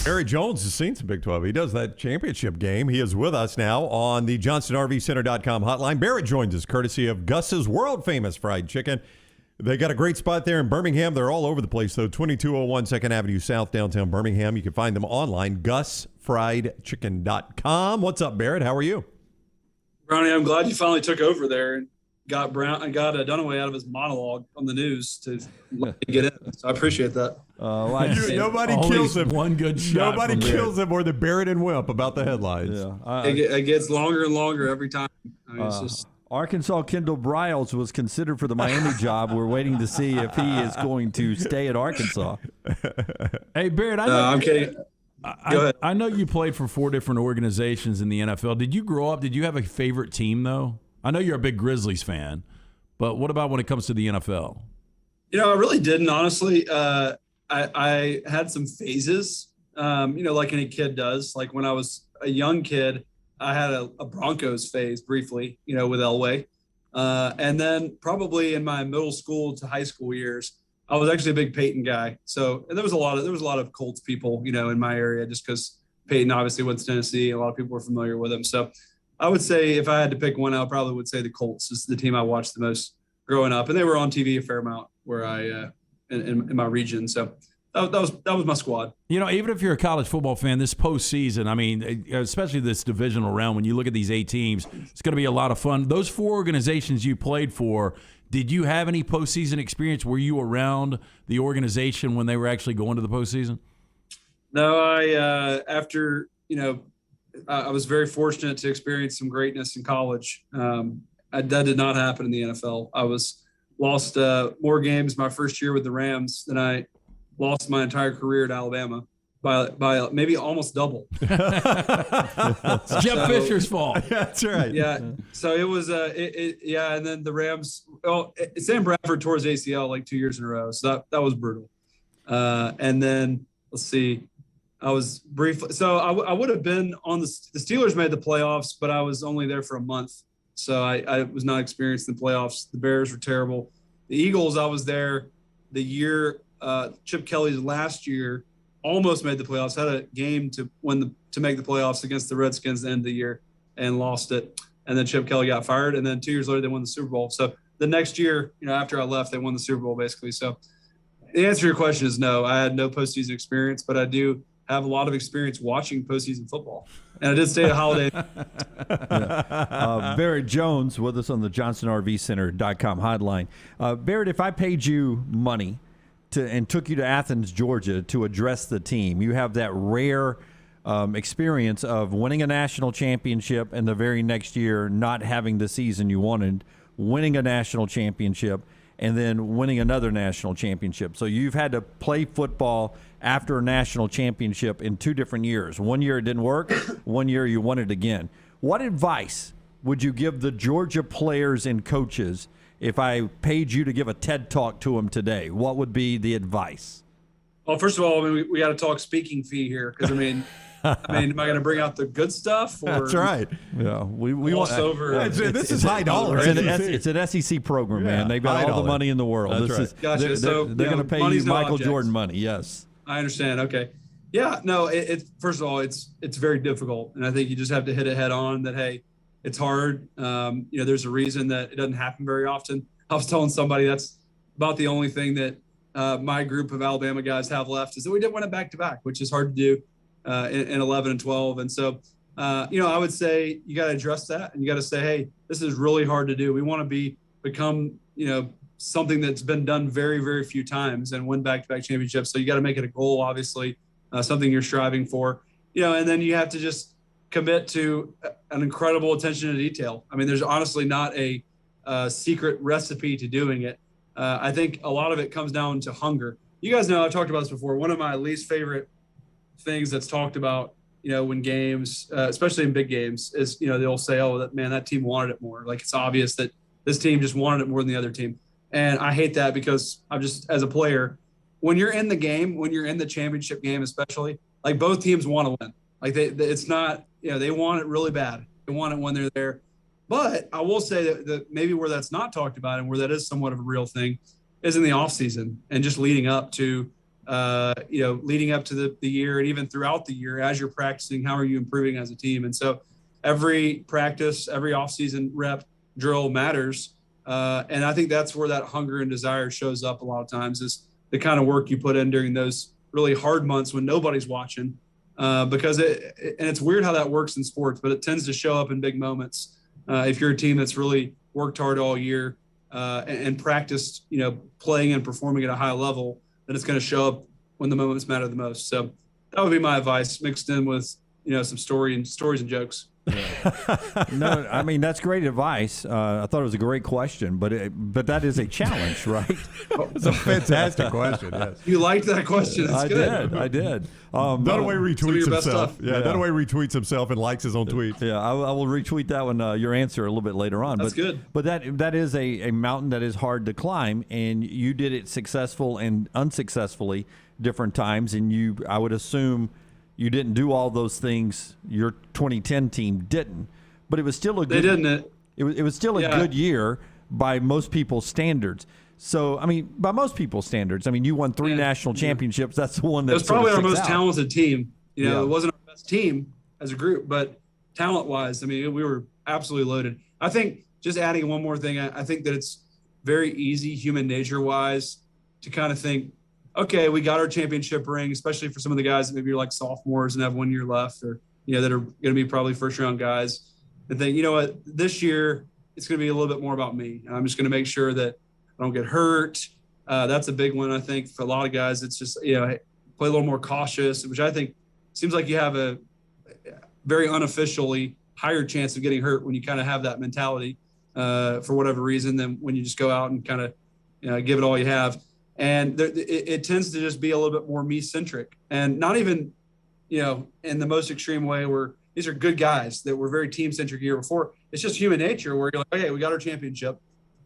Barrett Jones has seen some Big 12. He does that championship game. He is with us now on the JohnstonRVCenter.com hotline. Barrett joins us courtesy of Gus's world-famous fried chicken. They got a great spot there in Birmingham. They're all over the place, though. 2201 2nd Avenue South, downtown Birmingham. You can find them online, GusFriedChicken.com. What's up, Barrett? How are you? Brownie, I'm glad you finally took over there and got Dunaway out of his monologue on the news to let me get in. So I appreciate that. Nobody kills him. One good shot. Nobody kills him more than Barrett and Wimp about the headlines. Yeah, it gets longer and longer every time. I mean, it's just. Arkansas Kendall Briles was considered for the Miami job. We're waiting to see if he is going to stay at Arkansas. Hey, Barrett, I'm kidding. Go ahead. I know you played for 4 different organizations in the NFL. Did you grow up? Did you have a favorite team, though? I know you're a big Grizzlies fan, but what about when it comes to the NFL? I really didn't, honestly. I had some phases, like any kid does. Like when I was a young kid, I had a Broncos phase briefly, with Elway. And then probably in my middle school to high school years, I was actually a big Peyton guy. So and there was a lot of Colts people, in my area, just because Peyton obviously went to Tennessee. A lot of people were familiar with him. So I would say if I had to pick one, I probably would say the Colts is the team I watched the most growing up, and they were on TV a fair amount where I in my region. So that was my squad. Even if you're a college football fan, this postseason, I mean, especially this divisional round, when you look at these 8 teams, it's going to be a lot of fun. Those 4 organizations you played for, did you have any postseason experience? Were you around the organization when they were actually going to the postseason? No, I was very fortunate to experience some greatness in college. That did not happen in the NFL. I lost more games my first year with the Rams than I lost my entire career at Alabama by maybe almost double. It's Jeff Fisher's fault. That's right. Yeah. So it was and then the Rams. Sam Bradford tore his ACL like 2 years in a row, so that was brutal. And then let's see. I was briefly, so I would have been on the Steelers made the playoffs, but I was only there for a month. So I was not experienced in the playoffs. The Bears were terrible. The Eagles, I was there the year, Chip Kelly's last year, almost made the playoffs, had a game to make the playoffs against the Redskins at the end of the year and lost it. And then Chip Kelly got fired. And then 2 years later, they won the Super Bowl. So the next year, after I left, they won the Super Bowl basically. So the answer to your question is no. I had no postseason experience, but I do have a lot of experience watching postseason football. And I did stay at Holiday. Barrett Jones with us on the JohnstonRVCenter.com hotline. Barrett, if I paid you money and took you to Athens, Georgia to address the team, you have that rare experience of winning a national championship and the very next year not having the season you wanted, winning a national championship, and then winning another national championship. So you've had to play football after a national championship in 2 different years. 1 year it didn't work, 1 year you won it again. What advice would you give the Georgia players and coaches if I paid you to give a TED Talk to them today? What would be the advice? Well, first of all, we got to talk speaking fee here because, am I going to bring out the good stuff? Or That's right. Yeah, we want over. This is high dollar. It's an SEC program, man. They've got all the money in the world. That's right. Gotcha. They're going to pay you Michael Jordan money. Yes. I understand. Okay. Yeah. No. First of all, it's very difficult, and I think you just have to hit it head on. That hey, it's hard. There's a reason that it doesn't happen very often. I was telling somebody that's about the only thing that my group of Alabama guys have left is that we didn't win it back to back, which is hard to do in 11 and 12. And so, I would say you got to address that, and you got to say, hey, this is really hard to do. We want to become something that's been done very, very few times and win back-to-back championships. So you got to make it a goal, obviously, something you're striving for, and then you have to just commit to an incredible attention to detail. I mean, there's honestly not a secret recipe to doing it. I think a lot of it comes down to hunger. You guys know, I've talked about this before. One of my least favorite things that's talked about, when games, especially in big games, is, they'll say, oh, that team wanted it more. Like it's obvious that this team just wanted it more than the other team. And I hate that because I'm just, as a player, when you're in the game, when you're in the championship game, especially, like both teams want to win. Like it's not, they want it really bad. They want it when they're there. But I will say that maybe where that's not talked about and where that is somewhat of a real thing is in the off season and just leading up to leading up to the year and even throughout the year as you're practicing, how are you improving as a team? And so every practice, every offseason rep drill matters. And I think that's where that hunger and desire shows up a lot of times, is the kind of work you put in during those really hard months when nobody's watching. Because it's weird how that works in sports, but it tends to show up in big moments. If you're a team that's really worked hard all year and practiced, playing and performing at a high level, then it's going to show up when the moments matter the most. So that would be my advice, mixed in with, some stories and jokes. No, I mean, that's great advice. I thought it was a great question, but that is a challenge, right? It's a fantastic question. Yes. You liked that question. It's good. I did. Dunaway retweets best himself. stuff. Yeah, Dunaway retweets himself and likes his own tweets. Yeah, I will retweet that one, your answer, a little bit later on. That's good. But that is a mountain that is hard to climb, and you did it successful and unsuccessfully different times, and I would assume you didn't do all those things. Your 2010 team didn't, but it was still a good. They didn't. It was still a good year by most people's standards. So, I mean, by most people's standards, I mean, you won 3 national championships. That's the one that it was probably our most out. talented team. It wasn't our best team as a group, but talent-wise, I mean, we were absolutely loaded. I think, just adding one more thing, I think that it's very easy, human nature-wise, to kind of think, okay, we got our championship ring, especially for some of the guys that maybe are like sophomores and have 1 year left, or that are going to be probably first-round guys, and think, you know what, this year it's going to be a little bit more about me. I'm just going to make sure that I don't get hurt. That's a big one, I think, for a lot of guys. It's just, play a little more cautious, which I think seems like you have a very unofficially higher chance of getting hurt when you kind of have that mentality for whatever reason than when you just go out and kind of give it all you have. And it tends to just be a little bit more me-centric, and not even, in the most extreme way where these are good guys that were very team-centric year before. It's just human nature where you're like, okay, we got our championship.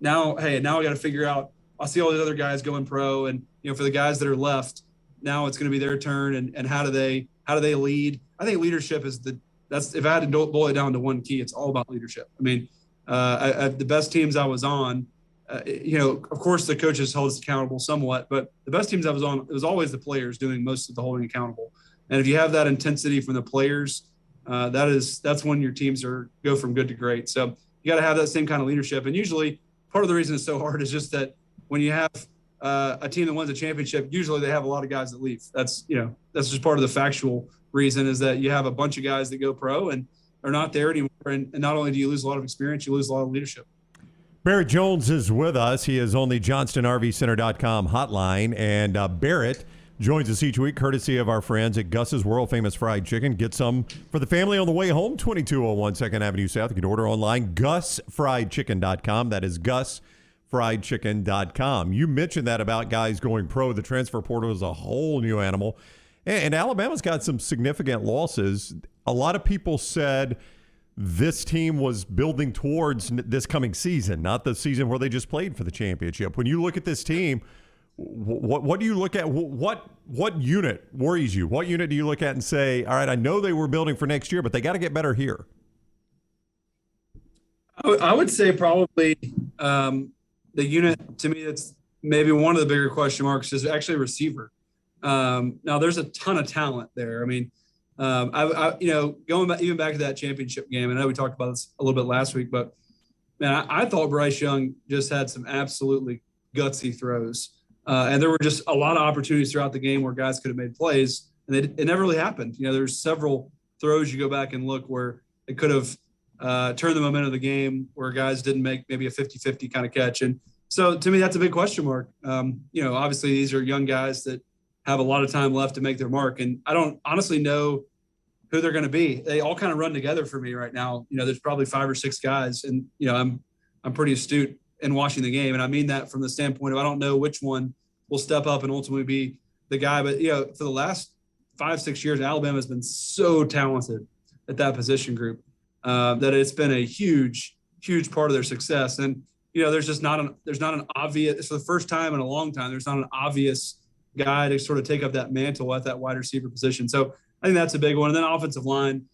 Now I got to figure out, I'll see all these other guys going pro, and, for the guys that are left, now it's going to be their turn. And how do they lead? I think leadership that's, if I had to boil it down to one key, it's all about leadership. I mean, the best teams I was on, of course the coaches hold us accountable somewhat, but the best teams I was on, it was always the players doing most of the holding accountable. And if you have that intensity from the players, that's when your teams go from good to great. So you got to have that same kind of leadership. And usually part of the reason it's so hard is just that when you have a team that wins a championship, usually they have a lot of guys that leave. That's just part of the factual reason, is that you have a bunch of guys that go pro and are not there anymore. And not only do you lose a lot of experience, you lose a lot of leadership. Barrett Jones is with us. He is on the JohnstonRVCenter.com hotline. And Barrett joins us each week courtesy of our friends at Gus's World Famous Fried Chicken. Get some for the family on the way home, 2201 2nd Avenue South. You can order online, GusFriedChicken.com. That is GusFriedChicken.com. You mentioned that about guys going pro. The transfer portal is a whole new animal. And Alabama's got some significant losses. A lot of people said this team was building towards this coming season, not the season where they just played for the championship. When you look at this team, what do you look at? What unit worries you? What unit do you look at and say, all right, I know they were building for next year, but they got to get better here? I would say probably the unit, to me, that's maybe one of the bigger question marks, is actually receiver. Now there's a ton of talent there. I mean, going back, even back to that championship game, and I know we talked about this a little bit last week, but man, I thought Bryce Young just had some absolutely gutsy throws. And there were just a lot of opportunities throughout the game where guys could have made plays, and it never really happened. There's several throws you go back and look where it could have turned the momentum of the game, where guys didn't make maybe a 50-50 kind of catch. And so to me, that's a big question mark. Obviously these are young guys that have a lot of time left to make their mark. And I don't honestly know who they're going to be. They all kind of run together for me right now. There's probably 5 or 6 guys, and, I'm pretty astute in watching the game. And I mean that from the standpoint of, I don't know which one will step up and ultimately be the guy. But, for the last 5-6 years, Alabama has been so talented at that position group that it's been a huge, huge part of their success. And, there's not an obvious, for the first time in a long time, there's not an obvious guy to sort of take up that mantle at that wide receiver position. So I think that's a big one. And then offensive line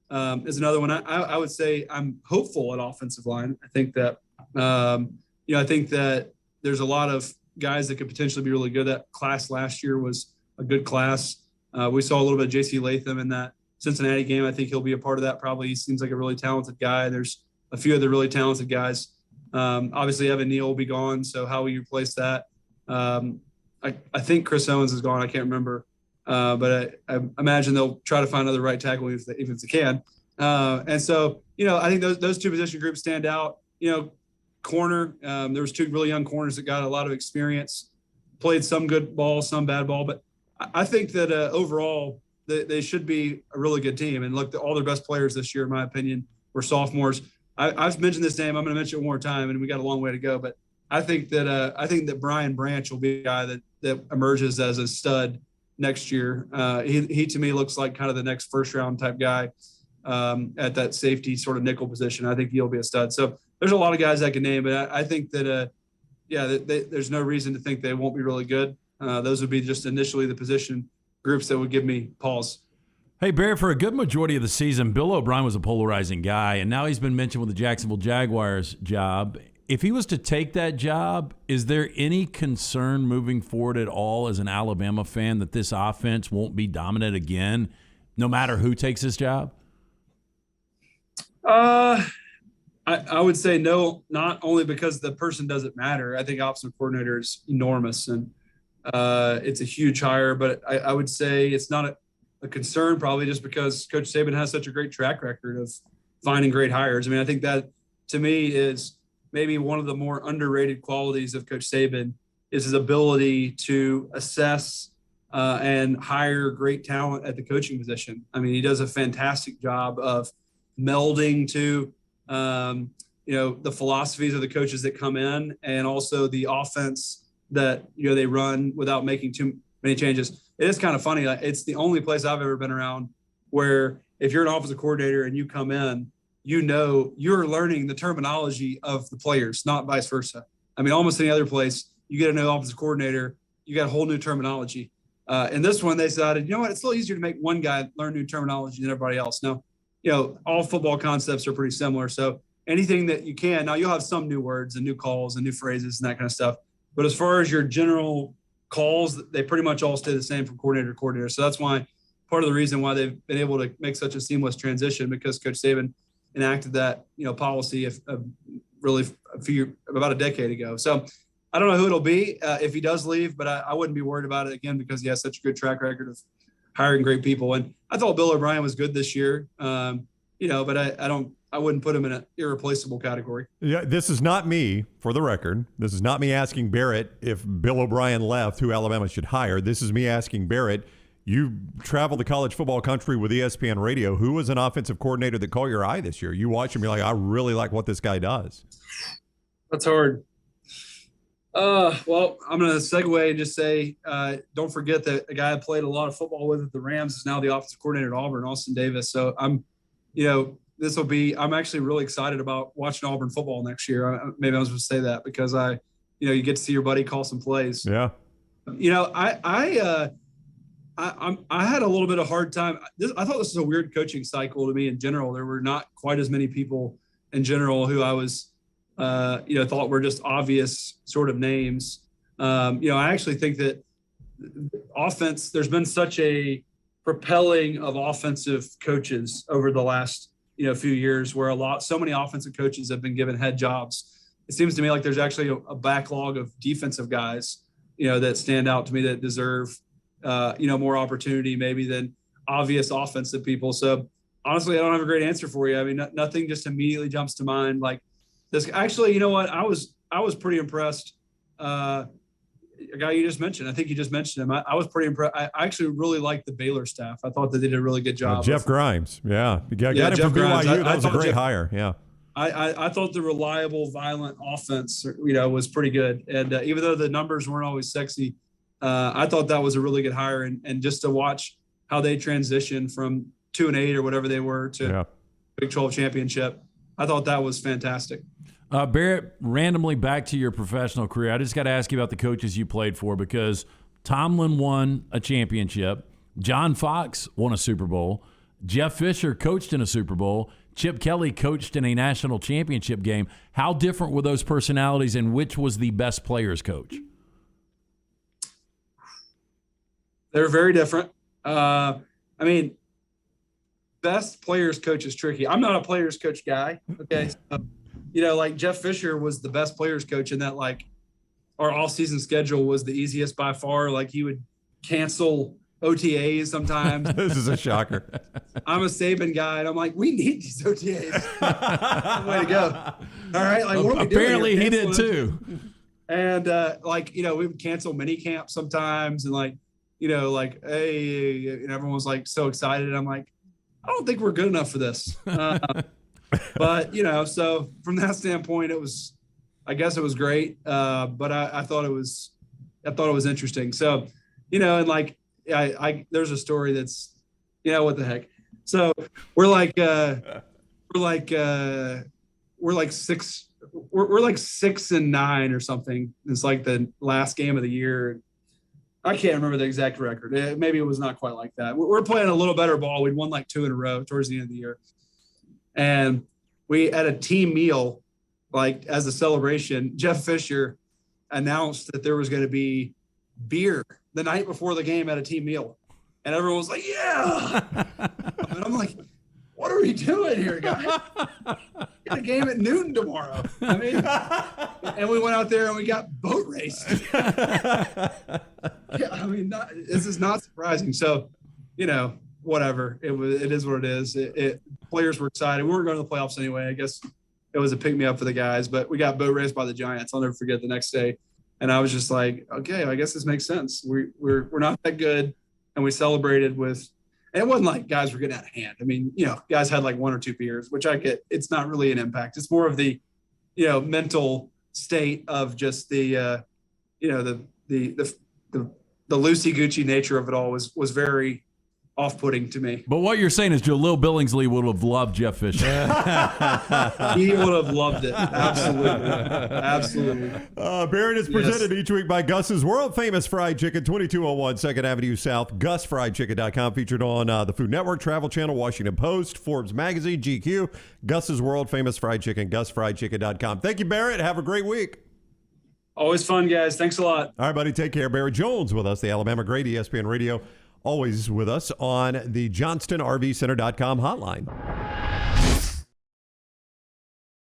is another one. I would say I'm hopeful at offensive line. I think that, I think that there's a lot of guys that could potentially be really good. That class last year was a good class. We saw a little bit of J.C. Latham in that Cincinnati game. I think he'll be a part of that probably. He seems like a really talented guy. There's a few other really talented guys. Obviously, Evan Neal will be gone, so how will you replace that? I think Chris Owens is gone. I can't remember. But I imagine they'll try to find another right tackle if they can. And so, I think those two position groups stand out. Corner, there was two really young corners that got a lot of experience, played some good ball, some bad ball. But I think that overall they should be a really good team. And look, all their best players this year, in my opinion, were sophomores. I've mentioned this name. I'm going to mention it one more time, and we got a long way to go. But I think that Brian Branch will be a guy that emerges as a stud next year. He to me looks like kind of the next first round type guy at that safety sort of nickel position. I think he'll be a stud. So there's a lot of guys I can name, but I think that there's no reason to think they won't be really good. Those would be just initially the position groups that would give me pause. Hey, Barrett, for a good majority of the season, Bill O'Brien was a polarizing guy, and now he's been mentioned with the Jacksonville Jaguars job. If he was to take that job, is there any concern moving forward at all as an Alabama fan that this offense won't be dominant again, no matter who takes this job? I would say no, not only because the person doesn't matter. I think offensive coordinator is enormous, and it's a huge hire. But I would say it's not a concern, probably just because Coach Saban has such a great track record of finding great hires. I mean, I think that to me is maybe one of the more underrated qualities of Coach Saban is his ability to assess and hire great talent at the coaching position. I mean, he does a fantastic job of melding to, the philosophies of the coaches that come in, and also the offense that, they run without making too many changes. It is kind of funny. It's the only place I've ever been around where if you're an offensive coordinator and you come in, you're learning the terminology of the players, not vice versa. I mean, almost any other place, you get a new offensive coordinator, you got a whole new terminology. In this one, they decided, it's a little easier to make one guy learn new terminology than everybody else. Now, all football concepts are pretty similar. So anything that you can, now you'll have some new words and new calls and new phrases and that kind of stuff. But as far as your general calls, they pretty much all stay the same from coordinator to coordinator. So that's why part of the reason why they've been able to make such a seamless transition, because Coach Saban enacted that, policy about a decade ago. So I don't know who it'll be if he does leave, but I wouldn't be worried about it again because he has such a good track record of hiring great people. And I thought Bill O'Brien was good this year, but I wouldn't put him in an irreplaceable category. Yeah, this is not me, for the record. This is not me asking Barrett if Bill O'Brien left, who Alabama should hire. This is me asking Barrett, you traveled the college football country with ESPN Radio. Who was an offensive coordinator that caught your eye this year? You watch him, you're like, I really like what this guy does. That's hard. Well, I'm going to segue and just say, don't forget that a guy I played a lot of football with at the Rams is now the offensive coordinator at Auburn, Austin Davis. So I'm actually really excited about watching Auburn football next year. Maybe I was supposed to say that because you get to see your buddy call some plays. Yeah. I had a little bit of hard time. I thought this was a weird coaching cycle to me in general. There were not quite as many people in general who I was, thought were just obvious sort of names. I actually think that there's been such a propelling of offensive coaches over the last, few years where so many offensive coaches have been given head jobs. It seems to me like there's actually a backlog of defensive guys, that stand out to me that deserve, more opportunity maybe than obvious offensive people. So honestly, I don't have a great answer for you. I mean, nothing just immediately jumps to mind. Like this, actually, you know what? I was pretty impressed. A guy you just mentioned, I think you just mentioned him. I was pretty impressed. I actually really liked the Baylor staff. I thought that they did a really good job. Jeff Grimes. Yeah. Got him Jeff from Grimes. BYU. That was a great hire. Yeah. I thought the reliable, violent offense, was pretty good. And even though the numbers weren't always sexy, I thought that was a really good hire. And just to watch how they transitioned from 2-8 or whatever they were to Big 12 championship, I thought that was fantastic. Barrett, randomly back to your professional career. I just got to ask you about the coaches you played for, because Tomlin won a championship. John Fox won a Super Bowl. Jeff Fisher coached in a Super Bowl. Chip Kelly coached in a national championship game. How different were those personalities, and which was the best players coach? They're very different. I mean, best players coach is tricky. I'm not a players coach guy. Okay. So, like Jeff Fisher was the best players coach in that, like, our all season schedule was the easiest by far. Like, he would cancel OTAs sometimes. This is a shocker. I'm a Saban guy, and I'm like, we need these OTAs. Way to go. All right. Like, what are we doing? Apparently he did too. And we would cancel mini camps sometimes, and hey, and everyone was like so excited. And I'm like, I don't think we're good enough for this. But so from that standpoint, I guess it was great. But I thought it was interesting. So, and like, there's a story that's, what the heck. So we're like 6-9 or something. It's like the last game of the year. I can't remember the exact record. Maybe it was not quite like that. We're playing a little better ball. We'd won like 2 in a row towards the end of the year. And we had a team meal, like, as a celebration. Jeff Fisher announced that there was going to be beer the night before the game at a team meal. And everyone was like, yeah. And I'm like, what are we doing here, guys? We got a game at noon tomorrow. I mean, and we went out there and we got boat raced. Yeah, I mean, this is not surprising. So, whatever. It is what it is. Players were excited. We weren't going to the playoffs anyway. I guess it was a pick me up for the guys, but we got boat raced by the Giants. I'll never forget the next day. And I was just like, okay, I guess this makes sense. We're not that good, and we celebrated with. And it wasn't like guys were getting out of hand. I mean, guys had like 1 or 2 beers, which I get. It's not really an impact. It's more of the, mental state of just the, the loosey goochy nature of it all was very off-putting to me. But what you're saying is Jalil Billingsley would have loved Jeff Fisher. He would have loved it. Absolutely. Barrett is presented each week by Gus's World Famous Fried Chicken, 2201 2nd Avenue South, GusFriedChicken.com, featured on the Food Network, Travel Channel, Washington Post, Forbes Magazine, GQ, Gus's World Famous Fried Chicken, GusFriedChicken.com. Thank you, Barrett. Have a great week. Always fun, guys. Thanks a lot. All right, buddy. Take care. Barrett Jones with us, the Alabama great, ESPN Radio. Always with us on the JohnstonRVCenter.com hotline.